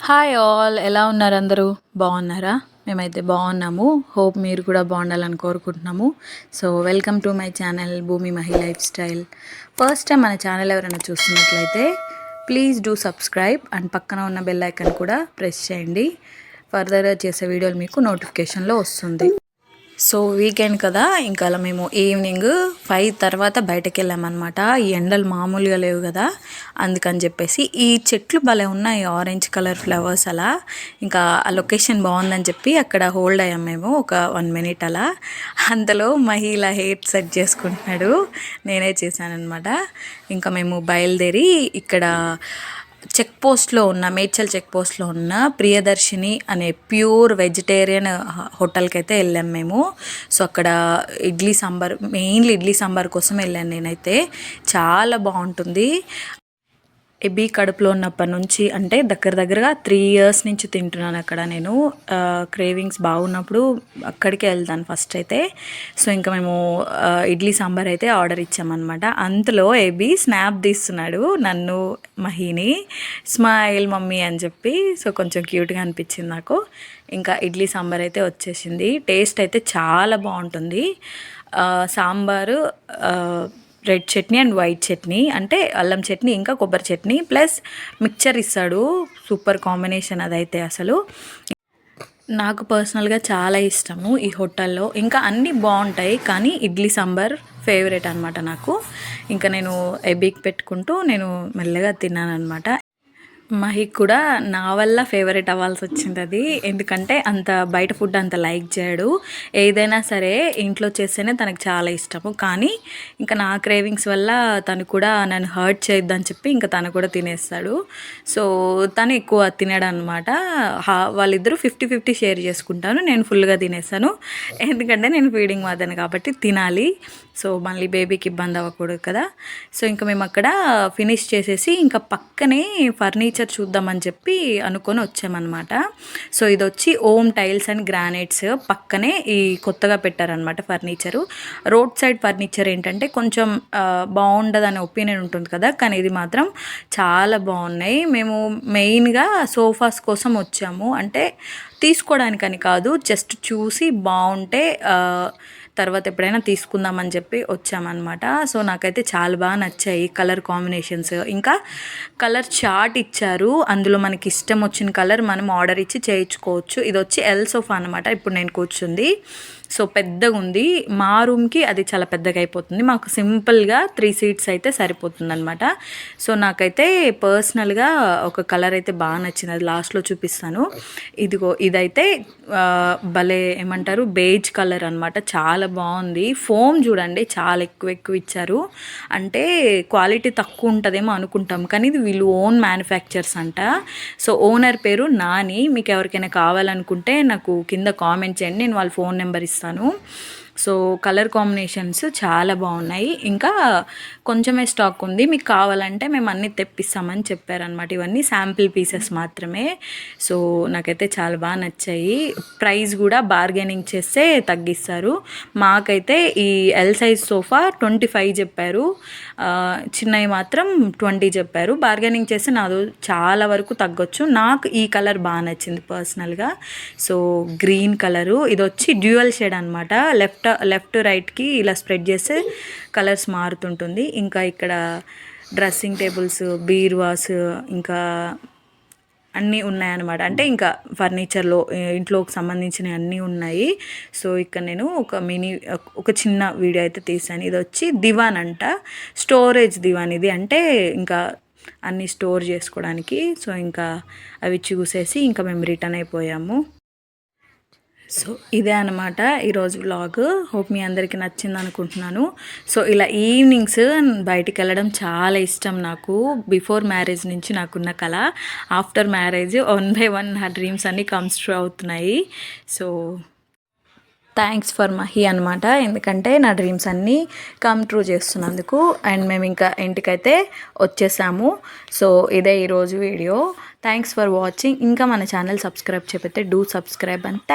Hi all, ఎలా ఉన్నారు అందరూ? బాగున్నారా? మేమైతే బాగున్నాము. హోప్ మీరు కూడా బాగుండాలని కోరుకుంటున్నాము. So welcome to my channel Bhoomi Mahi life style. First time మన ఛానల్ ఎవరైనా చూస్తున్నట్లయితే ప్లీజ్ డూ సబ్స్క్రైబ్ అండ్ పక్కన ఉన్న బెల్ ఐకాన్ కూడా ప్రెస్ చేయండి. ఫర్దర్గా చేసే వీడియోలు మీకు నోటిఫికేషన్లో వస్తుంది. సో వీకెండ్ కదా, ఇంకా అలా మేము ఈవినింగ్ 5 తర్వాత బయటకు వెళ్ళామన్నమాట. ఈ ఎండలు మామూలుగా లేవు కదా, అందుకని చెప్పేసి ఈ చెట్లు భలే ఉన్నాయి, ఆరెంజ్ కలర్ ఫ్లవర్స్. అలా ఇంకా ఆ లొకేషన్ బాగుందని చెప్పి అక్కడ హోల్డ్ అయ్యాం మేము ఒక 1 minute అలా. అంతలో మహిళ హెయిర్ సెట్ చేసుకుంటున్నాడు, నేనే చేశానమాట. ఇంకా మేము బయలుదేరి ఇక్కడ మేడ్చల్ చెక్ పోస్ట్లో ఉన్న ప్రియదర్శిని అనే ప్యూర్ వెజిటేరియన్ హోటల్కి అయితే వెళ్ళాం మేము. సో అక్కడ మెయిన్లీ ఇడ్లీ సాంబార్ కోసం వెళ్ళాను నేనైతే. చాలా బాగుంటుంది. ఎబీ కడుపులో ఉన్నప్పటి నుంచి, అంటే దగ్గరగా 3 years నుంచి తింటున్నాను అక్కడ నేను. క్రేవింగ్స్ బాగున్నప్పుడు అక్కడికే వెళ్తాను ఫస్ట్ అయితే. సో ఇంకా మేము ఇడ్లీ సాంబార్ అయితే ఆర్డర్ ఇచ్చామన్నమాట. అంతలో ఎబీ స్నాప్ తీస్తున్నాడు నన్ను, మహిని, స్మైల్ మమ్మీ అని చెప్పి. సో కొంచెం క్యూట్గా అనిపించింది నాకు. ఇంకా ఇడ్లీ సాంబార్ అయితే వచ్చేసింది. టేస్ట్ అయితే చాలా బాగుంటుంది. Sambar, red chutney and white chutney, అంటే అల్లం చట్నీ ఇంకా కొబ్బరి చట్నీ ప్లస్ మిక్చర్ ఇస్తాడు. సూపర్ కాంబినేషన్ అదైతే అసలు. నాకు పర్సనల్గా చాలా ఇష్టము ఈ హోటల్లో. ఇంకా అన్నీ బాగుంటాయి కానీ ఇడ్లీ సాంబార్ ఫేవరెట్ అనమాట నాకు. ఇంకా నేను ఎబీకి పెట్టుకుంటూ నేను మెల్లగా తిన్నాను అనమాట. మహిక్ కూడా నా వల్ల ఫేవరెట్ అవ్వాల్సి వచ్చింది అది. ఎందుకంటే అంత బయట ఫుడ్ అంత లైక్ చేయడు. ఏదైనా సరే ఇంట్లో చేస్తేనే తనకు చాలా ఇష్టము. కానీ ఇంకా నా క్రేవింగ్స్ వల్ల తను కూడా నన్ను హర్ట్ చేయొద్దని చెప్పి ఇంకా తను కూడా తినేస్తాడు. సో తను ఎక్కువ తినడు అనమాట. వాళ్ళిద్దరూ 50-50 షేర్ చేసుకుంటాను. నేను ఫుల్గా తినేస్తాను, ఎందుకంటే నేను ఫీడింగ్ మదర్ని కాబట్టి తినాలి. సో మళ్ళీ బేబీకి ఇబ్బంది అవ్వకూడదు కదా. సో ఇంకా మేము అక్కడ ఫినిష్ చేసేసి ఇంకా పక్కనే ఫర్నిచర్ చూద్దామని చెప్పి అనుకొని వచ్చామన్నమాట. సో ఇది వచ్చి ఓమ్ టైల్స్ అండ్ గ్రానైట్స్ పక్కనే ఈ కొత్తగా పెట్టారనమాట ఫర్నిచరు. రోడ్ సైడ్ ఫర్నిచర్ ఏంటంటే కొంచెం బాగుండదనే ఒపీనియన్ ఉంటుంది కదా, కానీ ఇది మాత్రం చాలా బాగున్నాయి. మేము మెయిన్గా సోఫాస్ కోసం వచ్చాము, అంటే తీసుకోవడానికని కాదు, జస్ట్ చూసి బాగుంటే తర్వాత ఎప్పుడైనా తీసుకుందామని చెప్పి వచ్చామన్నమాట. సో నాకైతే చాలా బాగా నచ్చాయి కలర్ కాంబినేషన్స్. ఇంకా కలర్ చార్ట్ ఇచ్చారు, అందులో మనకి ఇష్టం వచ్చిన కలర్ మనం ఆర్డర్ ఇచ్చి చేయించుకోవచ్చు. ఇది వచ్చి ఎల్ సోఫా అనమాట. ఇప్పుడు నేను కూర్చుంది. సో పెద్దగా ఉంది. మా రూమ్కి అది చాలా పెద్దగా అయిపోతుంది. మాకు సింపుల్గా 3 seats అయితే సరిపోతుంది అనమాట. సో నాకైతే పర్సనల్గా ఒక కలర్ అయితే బాగా నచ్చింది, అది లాస్ట్లో చూపిస్తాను. ఇదైతే భలే ఏమంటారు, బేజ్ కలర్ అనమాట. చాలా బాగుంది. ఫోమ్ చూడండి, చాలా ఎక్కువ ఇచ్చారు. అంటే క్వాలిటీ తక్కువ ఉంటుందేమో అనుకుంటాం, కానీ ఇది వీళ్ళు ఓన్ మ్యానుఫ్యాక్చర్స్ అంట. సో ఓనర్ పేరు నాని. మీకు ఎవరికైనా కావాలనుకుంటే నాకు కింద కామెంట్ చేయండి, నేను వాళ్ళ ఫోన్ నెంబర్ ఇస్తాను. సో కలర్ కాంబినేషన్స్ చాలా బాగున్నాయి. ఇంకా కొంచెమే స్టాక్ ఉంది, మీకు కావాలంటే మేము అన్నీ తెప్పిస్తామని చెప్పారనమాట. ఇవన్నీ శాంపిల్ పీసెస్ మాత్రమే. సో నాకైతే చాలా బాగా నచ్చాయి. ప్రైస్ కూడా బార్గెనింగ్ చేస్తే తగ్గిస్తారు. మాకైతే ఈ ఎల్ సైజ్ సోఫా 25 చెప్పారు, చిన్నవి మాత్రం 20 చెప్పారు. బార్గెనింగ్ చేస్తే నాది చాలా వరకు తగ్గొచ్చు. నాకు ఈ కలర్ బాగా నచ్చింది పర్సనల్గా. సో గ్రీన్ కలరు, ఇది వచ్చి డ్యూయల్ షేడ్ అనమాట. లెఫ్ట్ రైట్కి ఇలా స్ప్రెడ్ చేస్తే కలర్స్ మారుతుంటుంది. ఇంకా ఇక్కడ డ్రెస్సింగ్ టేబుల్స్, బీరువాస్ ఇంకా అన్నీ ఉన్నాయన్నమాట. అంటే ఇంకా ఫర్నిచర్లో ఇంట్లోకి సంబంధించినవి అన్నీ ఉన్నాయి. సో ఇక్కడ నేను ఒక చిన్న వీడియో అయితే తీసాను. ఇది వచ్చి దివాన్ అంట, స్టోరేజ్ దివాన్ ఇది. అంటే ఇంకా అన్నీ స్టోర్ చేసుకోవడానికి. సో ఇంకా అవి చూసేసి ఇంకా మేము రిటర్న్ అయిపోయాము. సో ఇదే అనమాట ఈరోజు వ్లాగ్. హోప్ మీ అందరికీ నచ్చింది అనుకుంటున్నాను. సో ఇలా ఈవినింగ్స్ బయటికి వెళ్ళడం చాలా ఇష్టం నాకు. బిఫోర్ మ్యారేజ్ నుంచి నాకున్న కళ, ఆఫ్టర్ మ్యారేజ్ 1 by 1 నా డ్రీమ్స్ అన్నీ కమ్స్ ట్రూ అవుతున్నాయి. సో థ్యాంక్స్ ఫర్ మహి అనమాట, ఎందుకంటే నా డ్రీమ్స్ అన్నీ కమ్ ట్రూ చేస్తున్నందుకు. అండ్ మేము ఇంకా ఇంటికైతే వచ్చేసాము. సో ఇదే ఈరోజు వీడియో. Thanks for watching. ఇంకా మన ఛానల్ సబ్స్క్రైబ్ చేయకపోతే డూ సబ్స్క్రైబ్ అండ్ థ్యాంక్